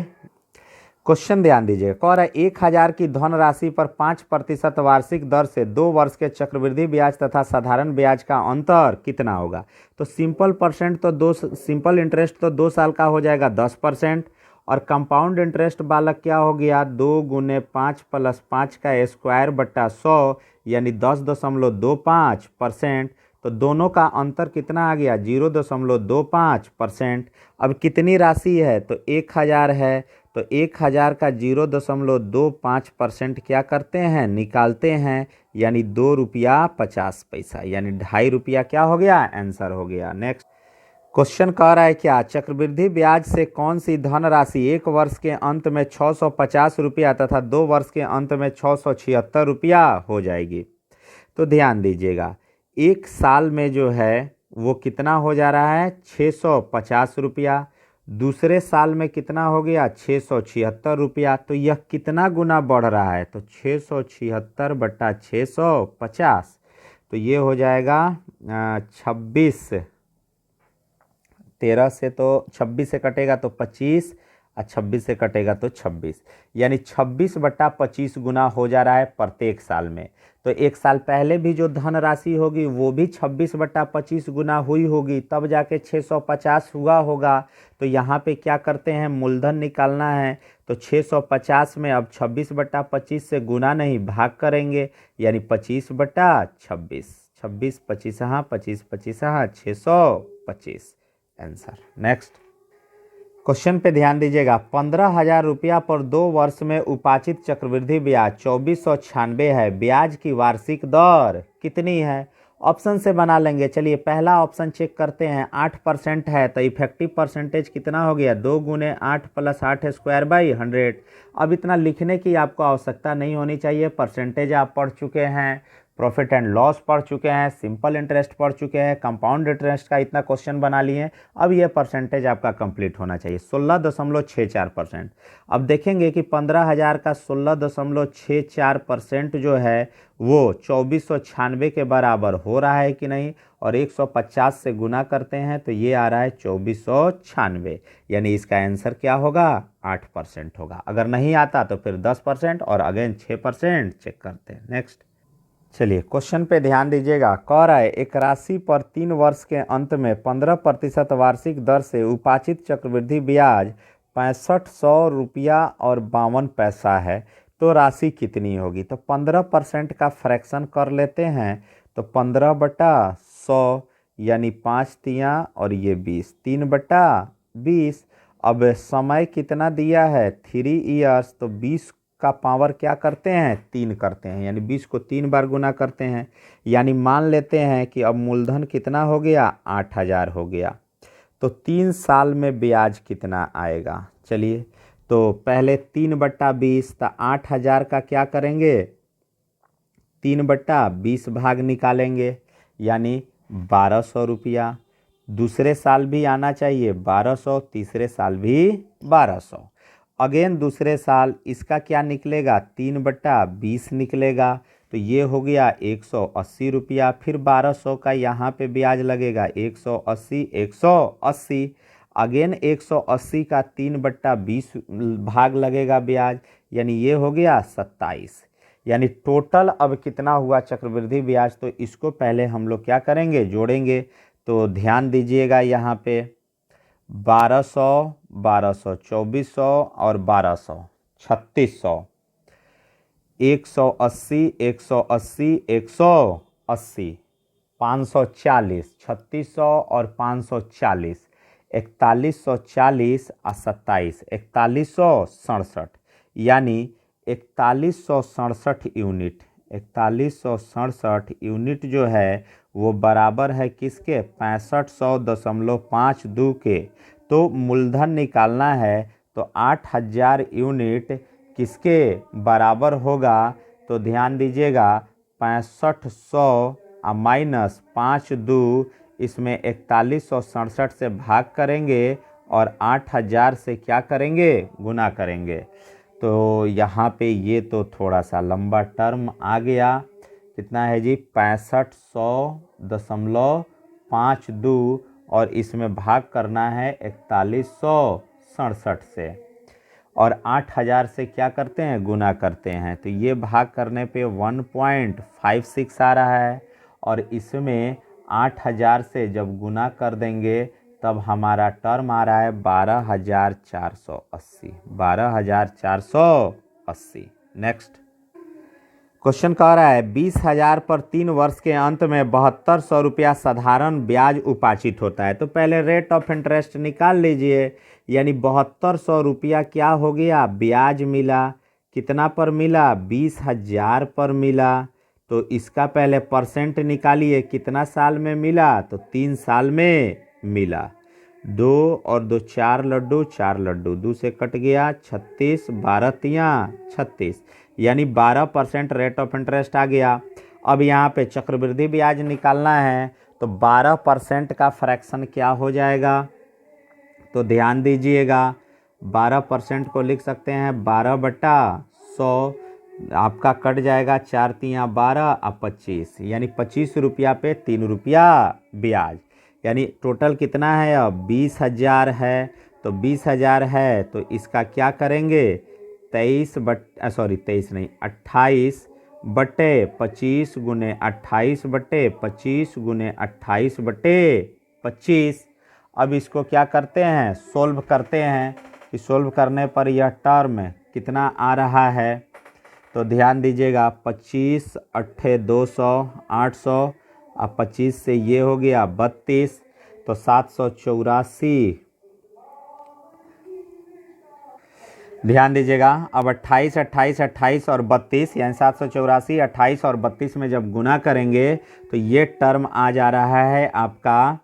क्वेश्चन ध्यान दीजिए। कह रहा है 1000 की धनराशि पर 5% वार्षिक दर से 2 वर्ष के चक्रवृद्धि ब्याज तथा साधारण ब्याज का अंतर कितना होगा। तो सिंपल इंटरेस्ट तो 2 साल का हो जाएगा 10%, और कंपाउंड इंटरेस्ट वाला क्या हो गया 2 गुने 5 प्लस 5 का स्क्वायर बट्टा 100 यानी 10.25%। तो दोनों का अंतर कितना आ गया 0.25%। अब कितनी राशि है तो 1000 है, तो 1000 का 0.25% क्या करते हैं निकालते हैं, यानी 2 रुपया 50 पैसा यानी 2.5 रुपया क्या हो गया आंसर हो गया। नेक्स्ट क्वेश्चन कह रहा है क्या चक्रवृद्धि ब्याज से कौन सी धनराशि 1 वर्ष के अंत में 650 रुपया तथा 2 वर्ष के अंत में 676 रुपया हो जाएगी। तो ध्यान दीजिएगा, 1 साल में जो है वो कितना हो जा रहा है 650 रुपया, दूसरे साल में कितना हो गया 676 रुपया। तो यह कितना गुना बढ़ रहा है तो 676 बट्टा 650, तो ये हो जाएगा 26, 13 से तो 26 से कटेगा तो 25 और 26 से कटेगा तो 26, यानी 26/25 गुना हो जा रहा है प्रत्येक साल में। तो 1 साल पहले भी जो धनराशि होगी वो भी 26/25 गुना हुई होगी, तब जाके 650 हुआ होगा। तो यहाँ पे क्या करते हैं मूलधन निकालना है, तो 650 में अब 26/25 से गुना नहीं भाग करेंगे, यानी 25/26, 26 25 हाँ 25 25 हाँ 625 आंसर। नेक्स्ट क्वेश्चन पे ध्यान दीजिएगा, 15,000 रुपया पर 2 वर्ष में उपार्जित चक्रवृद्धि ब्याज 2496 है, ब्याज की वार्षिक दर कितनी है। ऑप्शन से बना लेंगे। चलिए पहला ऑप्शन चेक करते हैं, 8% है तो इफेक्टिव परसेंटेज कितना हो गया 2 गुने 8 प्लस 8 स्क्वायर बाई 100। अब इतना लिखने की आपको आवश्यकता नहीं होनी चाहिए, परसेंटेज आप पढ़ चुके हैं, प्रॉफिट एंड लॉस पढ़ चुके हैं, सिंपल इंटरेस्ट पढ़ चुके हैं, कंपाउंड इंटरेस्ट का इतना क्वेश्चन बना लिए। अब ये परसेंटेज आपका कंप्लीट होना चाहिए 16.64%। अब देखेंगे कि 15,000 का 16.64% जो है वो 2496 के बराबर हो रहा है कि नहीं, और 150 से गुना करते हैं तो ये आ रहा है 2496, यानी इसका आंसर क्या होगा 8% होगा। अगर नहीं आता तो फिर 10% और अगेन 6% चेक करते हैं। नेक्स्ट चलिए क्वेश्चन पे ध्यान दीजिएगा, कह रहा है एक राशि पर 3 वर्ष के अंत में 15% वार्षिक दर से उपार्जित चक्रवृद्धि ब्याज 6500 रुपया और 52 पैसा है, तो राशि कितनी होगी। तो 15% का फ्रैक्शन कर लेते हैं, तो 15/100 यानी 5 तियाँ और ये 20, 3/20। अब समय कितना दिया है 3 ईयर्स, तो 20 का पावर क्या करते हैं 3 करते हैं, यानी 20 को 3 बार गुना करते हैं, यानी मान लेते हैं कि अब मूलधन कितना हो गया 8000 हो गया। तो 3 साल में ब्याज कितना आएगा। चलिए तो पहले 3/20, तो 8000 का क्या करेंगे 3/20 भाग निकालेंगे, यानी 1200 रुपया। दूसरे साल भी आना चाहिए 1200, तीसरे साल भी 1200। अगेन दूसरे साल इसका क्या निकलेगा 3/20 निकलेगा, तो ये हो गया 180 रुपया। फिर 1200 का यहाँ पे ब्याज लगेगा 180 180। अगेन 180 का 3/20 भाग लगेगा ब्याज, यानी ये हो गया 27। यानी टोटल अब कितना हुआ चक्रवृद्धि ब्याज, तो इसको पहले हम लोग क्या करेंगे, जोड़ेंगे। तो ध्यान दीजिएगा यहाँ पे 1200, 1200, 2400 और 1200, 3600, 180, 180, 180, 540, 3600 और 540, 4140 और 27, 4167, यानी 4167 यूनिट, 4167 यूनिट जो है वो बराबर है किसके, 6500.52 के। तो मूलधन निकालना है तो 8000 यूनिट किसके बराबर होगा, तो ध्यान दीजिएगा 6500 माइनस 52, इसमें 4167 से भाग करेंगे और 8000 से क्या करेंगे, गुना करेंगे। तो यहाँ पे ये तो थोड़ा सा लंबा टर्म आ गया, कितना है जी 6500.52 और इसमें भाग करना है 4167 से और 8000 से क्या करते हैं, गुना करते हैं। तो ये भाग करने पे 1.56 आ रहा है और इसमें 8000 से जब गुना कर देंगे तब हमारा टर्म आ रहा है 12480, 12480। नेक्स्ट क्वेश्चन कह रहा है 20,000 पर 3 वर्ष के अंत में 7200 रुपया साधारण ब्याज उपार्जित होता है। तो पहले रेट ऑफ इंटरेस्ट निकाल लीजिए, यानी 7200 रुपया क्या हो गया, ब्याज मिला। कितना पर मिला, 20,000 पर मिला। तो इसका पहले परसेंट निकालिए, कितना साल में मिला, तो 3 साल में मिला। 2 और 2 4 लड्डू, 4 लड्डू 2 से कट गया, 36, 12 तियाँ 36, यानी 12% रेट ऑफ इंटरेस्ट आ गया। अब यहाँ पे चक्रवृद्धि ब्याज निकालना है तो 12% का फ्रैक्शन क्या हो जाएगा, तो ध्यान दीजिएगा 12% को लिख सकते हैं 12/100, आपका कट जाएगा 4 तियाँ 12 और 25, यानी 25 रुपया पे 3 रुपया ब्याज, यानी टोटल कितना है, अब 20,000 है। तो 20,000 है तो इसका क्या करेंगे, 28/25 गुने 28/25 गुने 28/25। अब इसको क्या करते हैं, सोल्व करते हैं कि सोल्व करने पर यह टर्म कितना आ रहा है। तो ध्यान दीजिएगा 25 8 200 800 और 25 से ये हो गया 32, तो 784। ध्यान दीजिएगा अब 28 28 28 और 32, यानी 784, 28 और 32 में जब गुना करेंगे तो ये टर्म आ जा रहा है आपका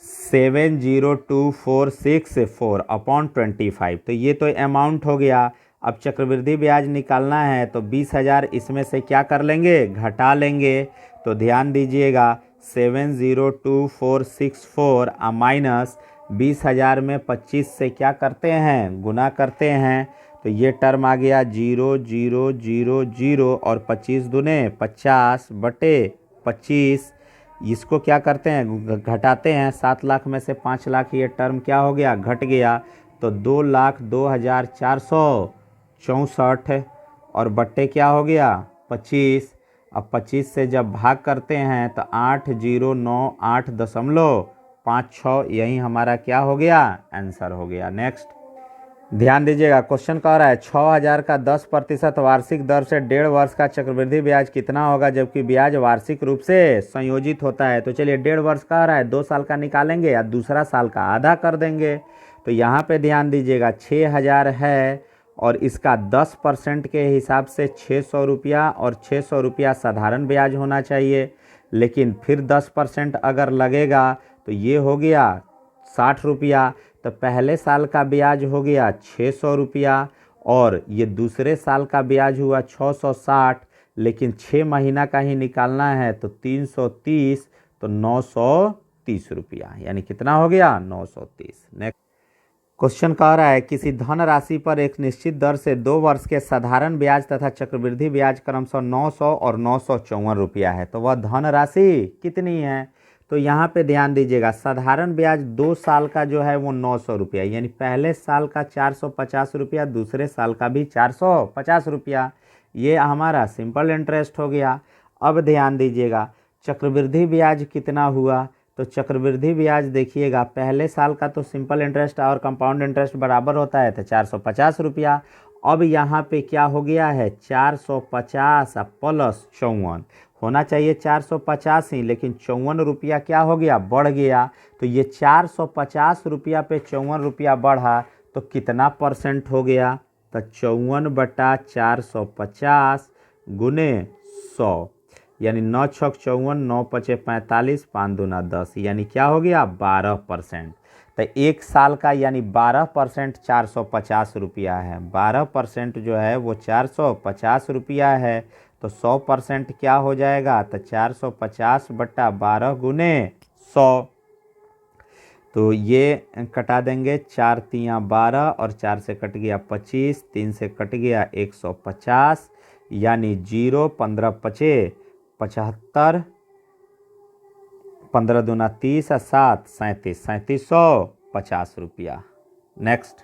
702,464/25। तो ये तो अमाउंट हो गया। अब चक्रवृद्धि ब्याज निकालना है तो 20,000 इसमें से क्या कर लेंगे, घटा लेंगे। तो ध्यान दीजिएगा 702,464 माइनस 20,000 में 25 से क्या करते हैं, गुना करते हैं। तो ये टर्म आ गया 0,0,0,0 और 25 दूने 50/25। इसको क्या करते हैं, घटाते हैं। 7 लाख में से 5 लाख ये टर्म क्या हो गया, घट गया। तो 2,02,464 और बट्टे क्या हो गया 25। अब 25 से जब भाग करते हैं तो 8098.56, यही हमारा क्या हो गया, आंसर हो गया। नेक्स्ट ध्यान दीजिएगा क्वेश्चन कह रहा है 6,000 का 10% वार्षिक दर से 1.5 वर्ष का चक्रवृद्धि ब्याज कितना होगा, जबकि ब्याज वार्षिक रूप से संयोजित होता है। तो चलिए 1.5 वर्ष कह रहा है, 2 साल का निकालेंगे या दूसरा साल का आधा कर देंगे। तो यहाँ पे ध्यान दीजिएगा 6,000 है और इसका 10% के हिसाब से 600 रुपया और 600 रुपया साधारण ब्याज होना चाहिए, लेकिन फिर 10% अगर लगेगा तो ये हो गया 60 रुपया। तो पहले साल का ब्याज हो गया 600 रुपया और ये दूसरे साल का ब्याज हुआ 660, लेकिन 6 महीना का ही निकालना है तो 330, तो 930 रुपया, यानी कितना हो गया 930। नेक्स्ट क्वेश्चन कह रहा है किसी धन राशि पर एक निश्चित दर से 2 वर्ष के साधारण ब्याज तथा चक्रवृद्धि ब्याज क्रमशः 900 और 954 रुपया है। तो वह धन राशि कितनी है, तो यहाँ पे ध्यान दीजिएगा, साधारण ब्याज 2 साल का जो है वो 900 रुपया, यानी पहले साल का 450 रुपया, दूसरे साल का भी 450 रुपया। ये हमारा सिंपल इंटरेस्ट हो गया। अब ध्यान दीजिएगा चक्रवृद्धि ब्याज कितना हुआ, तो चक्रवृद्धि ब्याज देखिएगा, पहले साल का तो सिंपल इंटरेस्ट और कंपाउंड इंटरेस्ट बराबर होता है, तो 450 रुपया। अब यहाँ पे क्या हो गया है, 450 प्लस 54, होना चाहिए 450 ही, लेकिन 54 रुपया क्या हो गया, बढ़ गया। तो ये 450 रुपया पे 54 रुपया बढ़ा तो कितना परसेंट हो गया, तो 54/450 गुने 100, यानी 9 छक 54, 9 पचे 45, 5 दूना 10, यानी क्या हो गया 12%। तो एक साल का यानी 12% 450 रुपया है, 12% जो है वो 450 रुपया है। तो 100% क्या हो जाएगा, तो 450/12 गुने 100। तो ये कटा देंगे, 4 तियाँ 12 और 4 से कट गया 25, 3 से कट गया 150, यानी 0 15 पचे 75, 15 दूना 30 और 7 37, 3750 रुपया। नेक्स्ट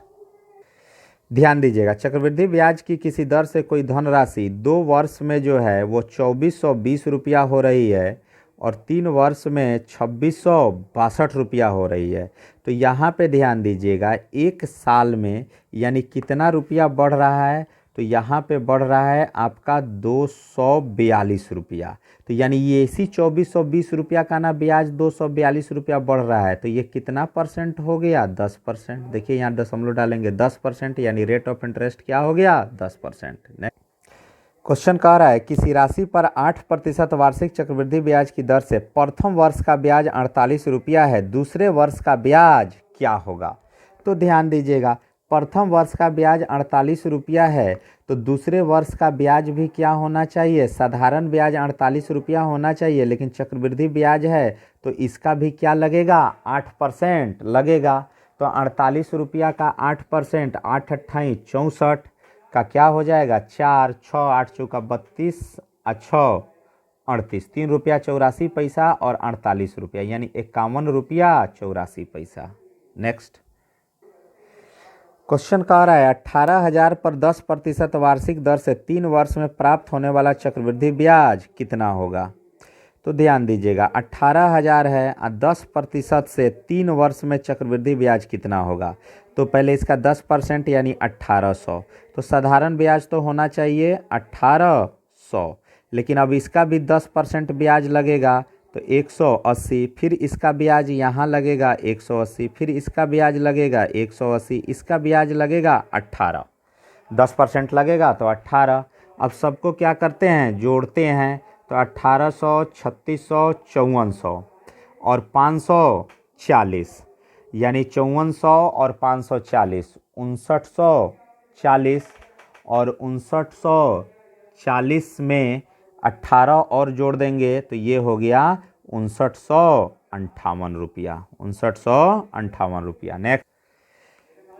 ध्यान दीजिएगा, चक्रवृद्धि ब्याज की किसी दर से कोई धनराशि 2 वर्ष में जो है वो 2420 रुपया हो रही है और 3 वर्ष में 2662 रुपया हो रही है। तो यहाँ पे ध्यान दीजिएगा, एक साल में यानी कितना रुपया बढ़ रहा है, तो यहाँ पे बढ़ रहा है आपका 242 रुपया। तो यानी ये इसी 2420 रुपया का ना ब्याज 242 रुपया बढ़ रहा है। तो ये कितना परसेंट हो गया, 10%। देखिए यहाँ दशमलव डालेंगे, 10%, यानी रेट ऑफ इंटरेस्ट क्या हो गया, 10%। क्वेश्चन कह रहा है किसी राशि पर 8% वार्षिक चक्रवृद्धि ब्याज की दर से प्रथम वर्ष का ब्याज 48 रुपया है, दूसरे वर्ष का ब्याज क्या होगा। तो ध्यान दीजिएगा, प्रथम वर्ष का ब्याज 48 रुपया है, तो दूसरे वर्ष का ब्याज भी क्या होना चाहिए, साधारण ब्याज 48 रुपया होना चाहिए, लेकिन चक्रवृद्धि ब्याज है तो इसका भी क्या लगेगा, 8% लगेगा। तो 48 रुपया का 8%, 8 अट्ठाई 64 का क्या हो जाएगा, 4 6 8 चौका 32 और 6 38, 3 रुपया 84 पैसा और 48 रुपया, यानी 51 रुपया 84 पैसा। नेक्स्ट क्वेश्चन कह रहा है 18,000 पर 10% वार्षिक दर से 3 वर्ष में प्राप्त होने वाला चक्रवृद्धि ब्याज कितना होगा। तो ध्यान दीजिएगा, 18,000 है और 10% से 3 वर्ष में चक्रवृद्धि ब्याज कितना होगा। तो पहले इसका 10% यानी 1800, तो साधारण ब्याज तो होना चाहिए 1800, लेकिन अब इसका भी 10% ब्याज लगेगा तो 180, फिर इसका ब्याज यहाँ लगेगा 180, फिर इसका ब्याज लगेगा 180, इसका ब्याज लगेगा 18, 10% लगेगा तो 18। अब सबको क्या करते हैं, जोड़ते हैं, तो 1800, 3600, 5400 और 540, यानी 5400 और 540, 5940, और 5940 में 18 और जोड़ देंगे तो ये हो गया 5958 रुपया, 5958 रुपया। नेक्स्ट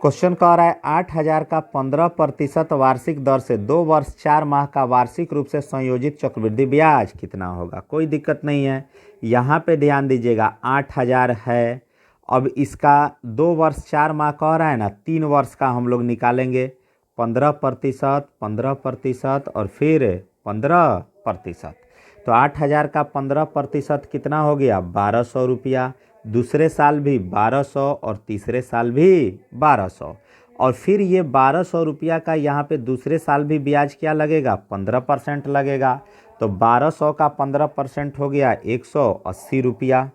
क्वेश्चन कह रहा है 8,000 का 15% वार्षिक दर से 2 वर्ष 4 माह का वार्षिक रूप से संयोजित चक्रवृद्धि ब्याज कितना होगा। कोई दिक्कत नहीं है, यहाँ पे ध्यान दीजिएगा 8,000 है, अब इसका 2 वर्ष 4 माह कह रहा है ना, 3 वर्ष का हम लोग निकालेंगे, 15%, 15% और फिर 15%। तो 8,000 का 15% कितना हो गया, 1200 रुपया, दूसरे साल भी 1200 और तीसरे साल भी 1200, और फिर ये 1200 रुपया का यहाँ पे दूसरे साल भी ब्याज क्या लगेगा, 15% लगेगा। तो 1200 का 15% हो गया 180 रुपया।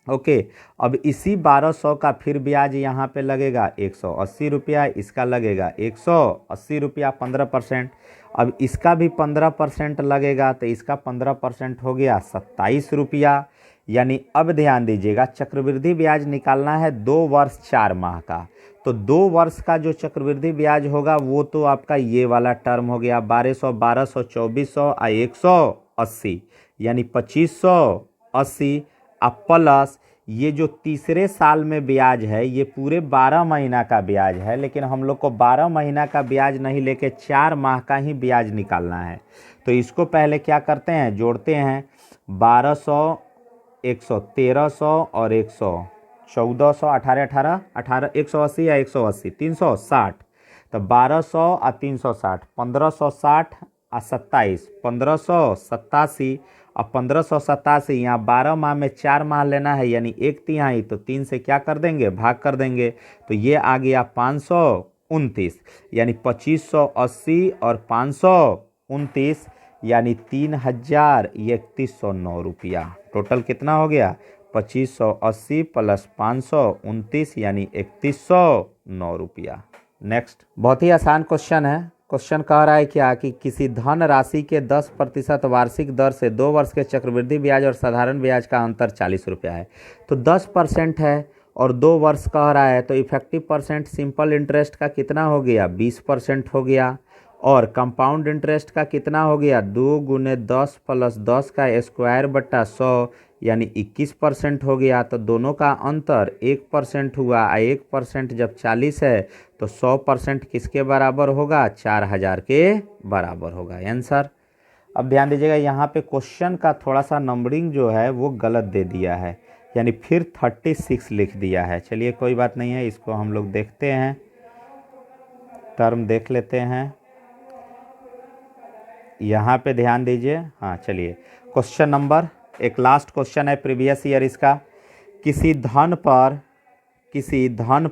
ओके, अब इसी 1200 का फिर ब्याज यहाँ पे लगेगा 180 रुपया, इसका लगेगा 180 रुपया 15%। अब इसका भी 15% लगेगा, तो इसका 15% हो गया 27 रुपया। यानी अब ध्यान दीजिएगा, चक्रवृद्धि ब्याज निकालना है 2 वर्ष 4 माह का, तो 2 वर्ष का जो चक्रवृद्धि ब्याज होगा वो तो आपका ये वाला टर्म हो गया 1200, 1200, 2400 और 180, यानी 2580, अब प्लस ये जो तीसरे साल में ब्याज है ये पूरे 12 महीना का ब्याज है, लेकिन हम लोग को 12 महीना का ब्याज नहीं लेके 4 माह का ही ब्याज निकालना है। तो इसको पहले क्या करते हैं, जोड़ते हैं, 1200 100, 1300 और 100, 1400, 18, 18, 18, 180 या 180, 360, तो 1200 और 360, 1560 और 27, 1587 और 1587, यहाँ 12 माह में 4 माह लेना है यानी 1/3, तो 3 से क्या कर देंगे, भाग कर देंगे, तो ये आ गया 529, यानी 2580 और 529 यानी 31,3109 रुपया। टोटल कितना हो गया, 2580 प्लस 529 यानी 3109 रुपया। नेक्स्ट, बहुत ही आसान क्वेश्चन है। क्वेश्चन कह रहा है क्या कि किसी धन राशि के 10% वार्षिक दर से 2 वर्ष के चक्रवृद्धि ब्याज और साधारण ब्याज का अंतर 40 रुपया है। तो 10% है और 2 वर्ष कह रहा है, तो इफेक्टिव परसेंट सिंपल इंटरेस्ट का कितना हो गया, 20% हो गया, और कंपाउंड इंटरेस्ट का कितना हो गया, 2 गुने 10 प्लस 10 का स्क्वायर बटा 100 यानी 21% हो गया। तो दोनों का अंतर 1% हुआ। 1% जब 40 है तो 100% किसके बराबर होगा, 4000 के बराबर होगा आंसर। अब ध्यान दीजिएगा, यहाँ पे क्वेश्चन का थोड़ा सा नंबरिंग जो है वो गलत दे दिया है, यानी फिर 36 लिख दिया है। चलिए कोई बात नहीं है, इसको हम लोग देखते हैं, टर्म देख लेते हैं। यहाँ पे ध्यान दीजिए, हाँ चलिए, क्वेश्चन नंबर, एक लास्ट क्वेश्चन है प्रीवियस ईयर इसका। किसी धन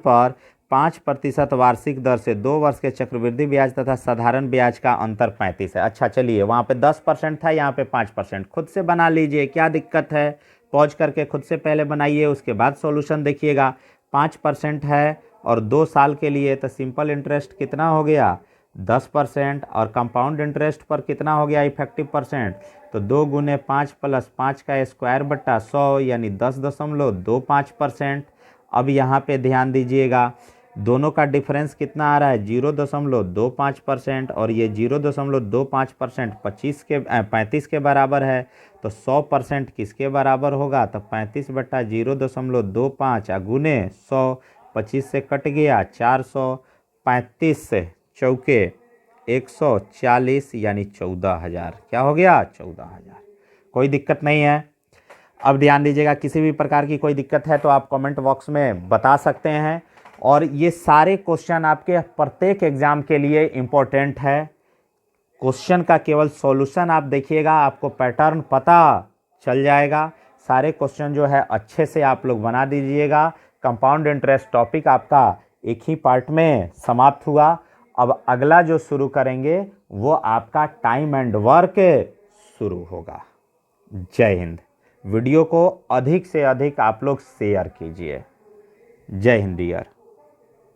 पर 5% वार्षिक दर से 2 वर्ष के चक्रवृद्धि ब्याज तथा साधारण ब्याज का अंतर 35 है। अच्छा चलिए, वहाँ पे 10% था, यहाँ पे 5%, खुद से बना लीजिए, क्या दिक्कत है, पॉज करके खुद से पहले बनाइए, उसके बाद सॉल्यूशन देखिएगा। 5% है और 2 साल के लिए, तो सिंपल इंटरेस्ट कितना हो गया, 10%, और कंपाउंड इंटरेस्ट पर कितना हो गया, इफेक्टिव परसेंट, तो 2 गुने 5 प्लस 5 का स्क्वायर बटा 100 यानी 10.25%। अब यहाँ पे ध्यान दीजिएगा, दोनों का डिफरेंस कितना आ रहा है, 0.25%, और ये 0.25% 35 के बराबर है, तो 100% किसके बराबर होगा, तो 35 बटा 0.25 गुने 100, 25 से कट गया 400, 35 से चौके 140 यानी 14,000, क्या हो गया, 14,000। कोई दिक्कत नहीं है। अब ध्यान दीजिएगा, किसी भी प्रकार की कोई दिक्कत है तो आप कमेंट बॉक्स में बता सकते हैं, और ये सारे क्वेश्चन आपके प्रत्येक एग्जाम के लिए इम्पोर्टेंट है। क्वेश्चन का केवल सॉल्यूशन आप देखिएगा, आपको पैटर्न पता चल जाएगा। सारे क्वेश्चन जो है अच्छे से आप लोग बना दीजिएगा। कंपाउंड इंटरेस्ट टॉपिक आपका एक ही पार्ट में समाप्त हुआ। अब अगला जो शुरू करेंगे वो आपका टाइम एंड वर्क शुरू होगा। जय हिंद। वीडियो को अधिक से अधिक आप लोग शेयर कीजिए। जय हिंद डियर।